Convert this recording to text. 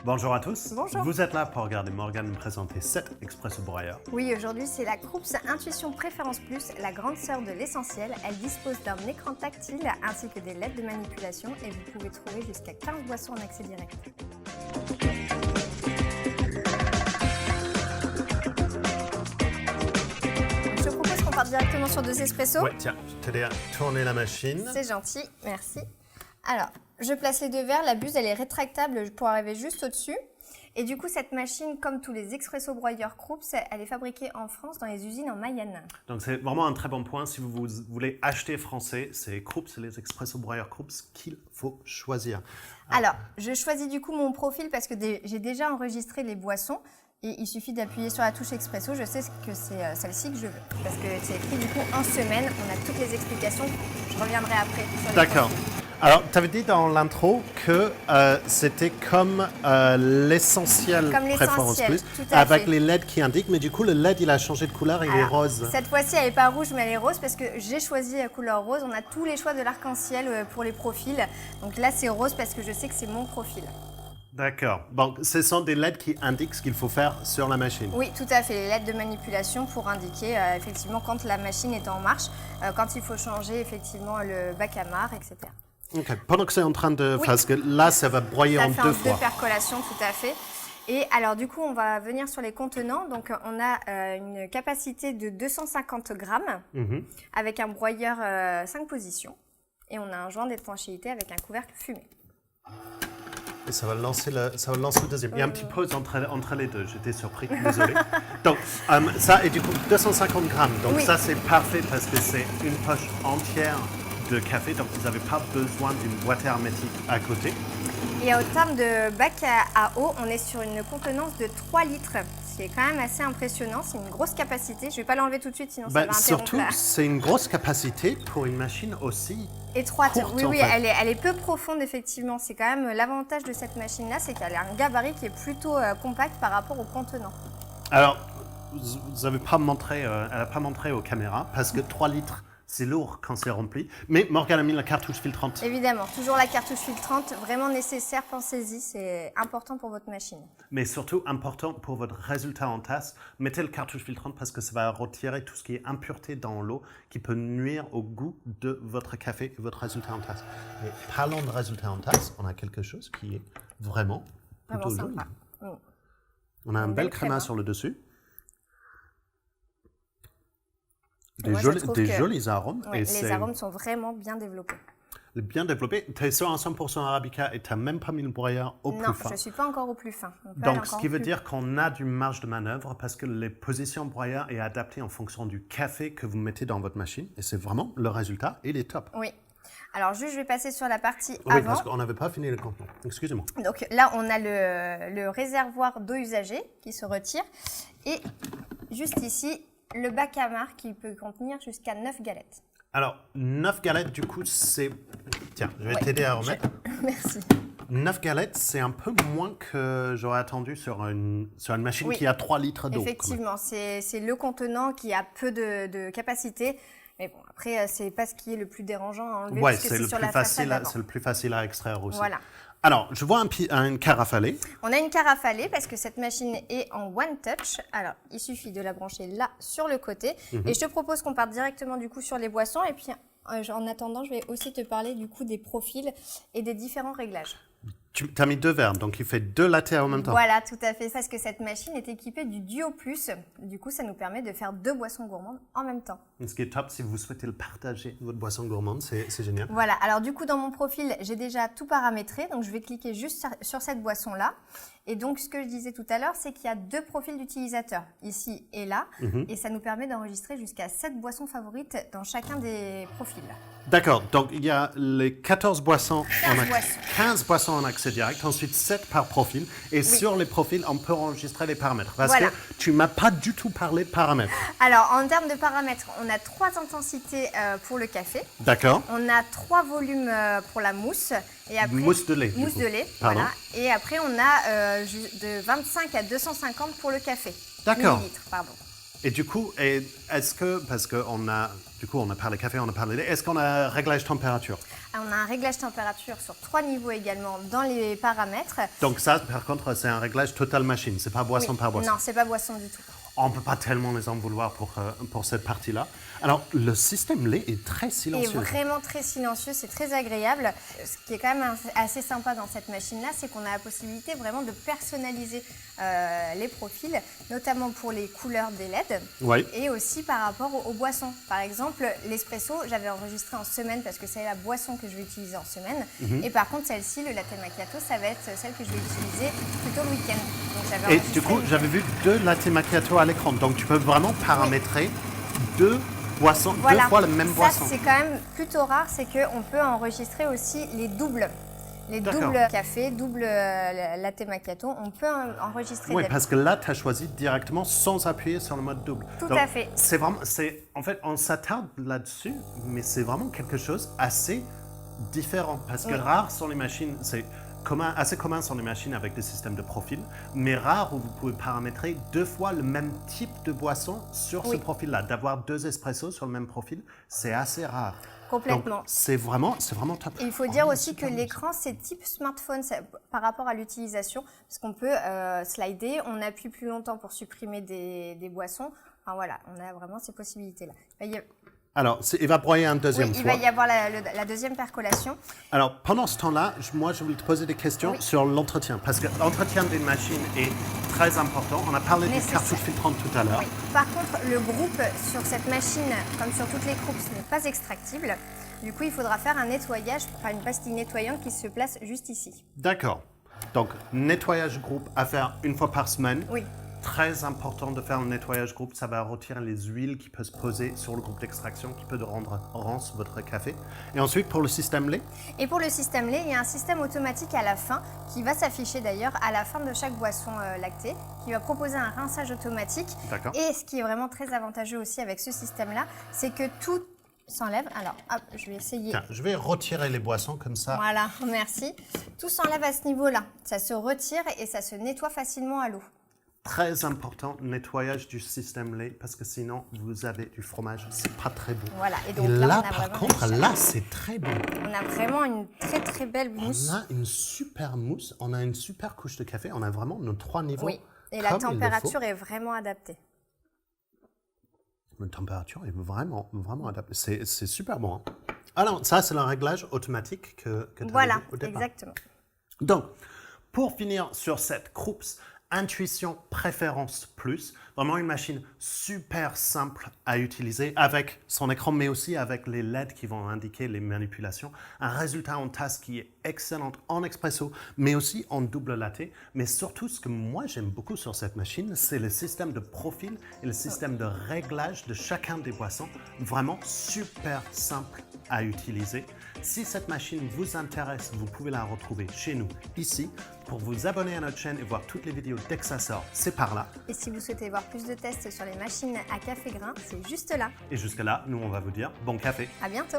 Bonjour à tous. Bonjour. Vous êtes là pour regarder Morgane me présenter 7 Expresso Broyeurs. Oui, aujourd'hui c'est la Krups Intuition Préférence Plus, la grande sœur de l'essentiel. Elle dispose d'un écran tactile ainsi que des LED de manipulation et vous pouvez trouver jusqu'à 15 boissons en accès direct. Je te propose qu'on parte directement sur 2 espressos. Ouais, tiens, je t'ai tourné la machine. C'est gentil, merci. Alors, je place les 2 verres. La buse, elle est rétractable pour arriver juste au-dessus. Et du coup, cette machine, comme tous les expresso broyeurs Krups, elle est fabriquée en France dans les usines en Mayenne. Donc c'est vraiment un très bon point. Si vous voulez acheter français, c'est Krups, les Expresso Broyeurs Krups qu'il faut choisir. Alors, je choisis du coup mon profil parce que j'ai déjà enregistré les boissons. Et il suffit d'appuyer sur la touche Expresso. Je sais que c'est celle-ci que je veux. Parce que c'est écrit du coup en semaine. On a toutes les explications. Je reviendrai après. D'accord. Alors, tu avais dit dans l'intro que c'était comme l'essentiel Préférence Plus, avec les LED qui indiquent, mais du coup, le LED, il a changé de couleur, il est rose. Cette fois-ci, elle n'est pas rouge, mais elle est rose parce que j'ai choisi la couleur rose. On a tous les choix de l'arc-en-ciel pour les profils. Donc là, c'est rose parce que je sais que c'est mon profil. D'accord. Bon, ce sont des LED qui indiquent ce qu'il faut faire sur la machine. Oui, tout à fait. Les LED de manipulation pour indiquer effectivement quand la machine est en marche, quand il faut changer effectivement le bac à marre, etc. Ok. Pendant que c'est en train de... Oui. Parce que là, ça va broyer en 2 fois. Ça fait 2 percolations, tout à fait. Et alors du coup, on va venir sur les contenants. Donc on a une capacité de 250 grammes avec un broyeur 5 positions. Et on a un joint d'étanchéité avec un couvercle fumé. Et ça va lancer le deuxième. Il y a un petit pause entre les deux. J'étais surpris, désolé. Donc, ça, et du coup, 250 grammes. Donc, ça, c'est parfait parce que c'est une poche entière de café. Donc, vous n'avez pas besoin d'une boîte hermétique à côté. Et au terme de bac à eau, on est sur une contenance de 3 litres. Ce qui est quand même assez impressionnant. C'est une grosse capacité. Je ne vais pas l'enlever tout de suite, sinon ça va interrompre. Surtout, c'est une grosse capacité pour une machine aussi étroite. Courte, oui, en fait. elle est peu profonde, effectivement. C'est quand même l'avantage de cette machine-là, c'est qu'elle a un gabarit qui est plutôt compact par rapport au contenant. Alors, vous n'avez pas montré, elle n'a pas montré aux caméras parce que 3 litres, c'est lourd quand c'est rempli. Mais Morgane a mis la cartouche filtrante. Évidemment, toujours la cartouche filtrante, vraiment nécessaire, pensez-y, c'est important pour votre machine. Mais surtout important pour votre résultat en tasse. Mettez le cartouche filtrante parce que ça va retirer tout ce qui est impureté dans l'eau qui peut nuire au goût de votre café et votre résultat en tasse. Mais parlons de résultat en tasse, on a quelque chose qui est vraiment plutôt joli. On a un bel créma sur le dessus. Des jolis arômes. Ouais, les arômes sont vraiment bien développés. Bien développé. Tu es sur un 100% Arabica et tu n'as même pas mis le broyeur au plus fin. Non, je ne suis pas encore au plus fin. Donc, ce qui veut dire qu'on a du marge de manœuvre parce que les positions broyeur est adaptée en fonction du café que vous mettez dans votre machine. Et c'est vraiment le résultat, il est top. Oui. Alors, juste, je vais passer sur la partie avant. Oui, parce qu'on n'avait pas fini le contenant. Excusez-moi. Donc là, on a le réservoir d'eau usagée qui se retire. Et juste ici, le bac à marre qui peut contenir jusqu'à 9 galettes. Alors, 9 galettes, du coup, c'est... Tiens, je vais t'aider à remettre. Merci. 9 galettes, c'est un peu moins que j'aurais attendu sur une machine qui a 3 litres d'eau. Effectivement, c'est le contenant qui a peu de capacité. Mais bon, après, c'est pas ce qui est le plus dérangeant à enlever. Oui, c'est le plus facile à extraire aussi. Voilà. Alors, je vois une carafe à lait. On a une carafe à lait parce que cette machine est en one touch. Alors, il suffit de la brancher là sur le côté. Et je te propose qu'on parte directement du coup sur les boissons. Et puis, en attendant, je vais aussi te parler du coup des profils et des différents réglages. Tu as mis 2 verres, donc il fait 2 lattés en même temps. Voilà, tout à fait. Parce que cette machine est équipée du Duo Plus. Du coup, ça nous permet de faire 2 boissons gourmandes en même temps. Ce qui est top, si vous souhaitez le partager, votre boisson gourmande, c'est génial. Voilà, alors du coup, dans mon profil, j'ai déjà tout paramétré. Donc, je vais cliquer juste sur cette boisson-là. Et donc, ce que je disais tout à l'heure, c'est qu'il y a 2 profils d'utilisateurs, ici et là. Et ça nous permet d'enregistrer jusqu'à 7 boissons favorites dans chacun des profils. D'accord, donc il y a les 14 boissons, 15 boissons en accès direct, ensuite 7 par profil. Et sur les profils, on peut enregistrer les paramètres. Parce que tu ne m'as pas du tout parlé de paramètres. Alors, en termes de paramètres, on a 3 intensités pour le café. D'accord. On a 3 volumes pour la mousse. Et après, mousse de lait. Mousse de lait, voilà. Et après, on a de 25 à 250 pour le café. D'accord. Millilitres, pardon. Et du coup, est-ce que, parce qu'on a, du coup, on a parlé café, on a parlé lait, est-ce qu'on a un réglage température? On a un réglage température sur 3 niveaux également dans les paramètres. Donc ça, par contre, c'est un réglage total machine, c'est pas boisson Oui. par boisson. Non, c'est pas boisson du tout. On ne peut pas tellement les en vouloir pour cette partie-là. Alors, le système lait est très Et silencieux. vraiment très silencieux, c'est très agréable. Ce qui est quand même assez sympa dans cette machine-là, c'est qu'on a la possibilité vraiment de personnaliser les profils, notamment pour les couleurs des LED Oui. et aussi par rapport aux boissons. Par exemple, l'espresso, j'avais enregistré en semaine parce que c'est la boisson que je vais utiliser en semaine. Et par contre, celle-ci, le latte macchiato, ça va être celle que je vais utiliser plutôt le week-end. Donc, j'avais Et enregistré du coup, le week-end. j'avais vu 2 latte macchiato à l'écran. Donc, tu peux vraiment paramétrer 2 boissons, Voilà. 2 fois la même Ça, boisson. c'est quand même plutôt rare, c'est qu'on peut enregistrer aussi les doubles. Les D'accord. doubles café, double latte macchiato, on peut enregistrer Oui, des... parce que là, tu as choisi directement sans appuyer sur le mode double. Tout Donc, à fait. C'est vraiment, en fait, on s'attarde là-dessus, mais c'est vraiment quelque chose assez différent. Parce que rares sont les machines, c'est assez commun sont les machines avec des systèmes de profil, mais rares où vous pouvez paramétrer 2 fois le même type de boisson sur ce Oui. profil-là. D'avoir 2 espressos sur le même profil, c'est assez rare. Complètement. Donc, c'est vraiment top. Et il faut dire aussi que l'écran, c'est type smartphone par rapport à l'utilisation, parce qu'on peut slider, on appuie plus longtemps pour supprimer des boissons. Enfin voilà, on a vraiment ces possibilités-là. Alors, il va broyer un deuxième Oui, il fois. va y avoir la deuxième percolation. Alors, pendant ce temps-là, moi, je voulais te poser des questions sur l'entretien, parce que l'entretien d'une machine est très important. On a parlé des Nécessaire. cartouches filtrantes tout à l'heure. Oui. Par contre, le groupe sur cette machine, comme sur toutes les croupes, ce n'est pas extractible. Du coup, il faudra faire un nettoyage, enfin une pastille nettoyante qui se place juste ici. D'accord. Donc, nettoyage groupe à faire une fois par semaine. Oui. Très important de faire le nettoyage groupe. Ça va retirer les huiles qui peuvent se poser sur le groupe d'extraction, qui peut rendre rance votre café. Et ensuite, pour le système lait, Et pour le système lait, il y a un système automatique à la fin, qui va s'afficher d'ailleurs à la fin de chaque boisson lactée, qui va proposer un rinçage automatique. D'accord. Et ce qui est vraiment très avantageux aussi avec ce système-là, c'est que tout s'enlève. Alors, hop, je vais essayer. tiens, je vais retirer les boissons comme ça. Voilà, merci. Tout s'enlève à ce niveau-là. Ça se retire et ça se nettoie facilement à l'eau. Très important, nettoyage du système lait, parce que sinon, vous avez du fromage. C'est pas très bon. Voilà, et Et donc là, là, on a par vraiment contre, une là, c'est très bon. On a vraiment une très très belle mousse. On a une super mousse, on a une super couche de café, on a vraiment nos 3 niveaux. Oui, et la comme il le température est vraiment adaptée. faut. La température est vraiment adaptée. C'est super bon. Hein. Alors, ça, c'est le réglage automatique que tu as Voilà, vu au départ. exactement. Donc, pour finir sur cette Krups Intuition Préférence Plus, vraiment une machine super simple à utiliser avec son écran, mais aussi avec les LED qui vont indiquer les manipulations. Un résultat en tasse qui est excellent en expresso, mais aussi en double latte. Mais surtout, ce que moi j'aime beaucoup sur cette machine, c'est le système de profil et le système de réglage de chacun des boissons. Vraiment super simple à utiliser. Si cette machine vous intéresse, vous pouvez la retrouver chez nous, ici. Pour vous abonner à notre chaîne et voir toutes les vidéos dès que ça sort, c'est par là. Et si vous souhaitez voir plus de tests sur les machines à café grain, c'est juste là. Et jusque là, nous on va vous dire bon café. À bientôt.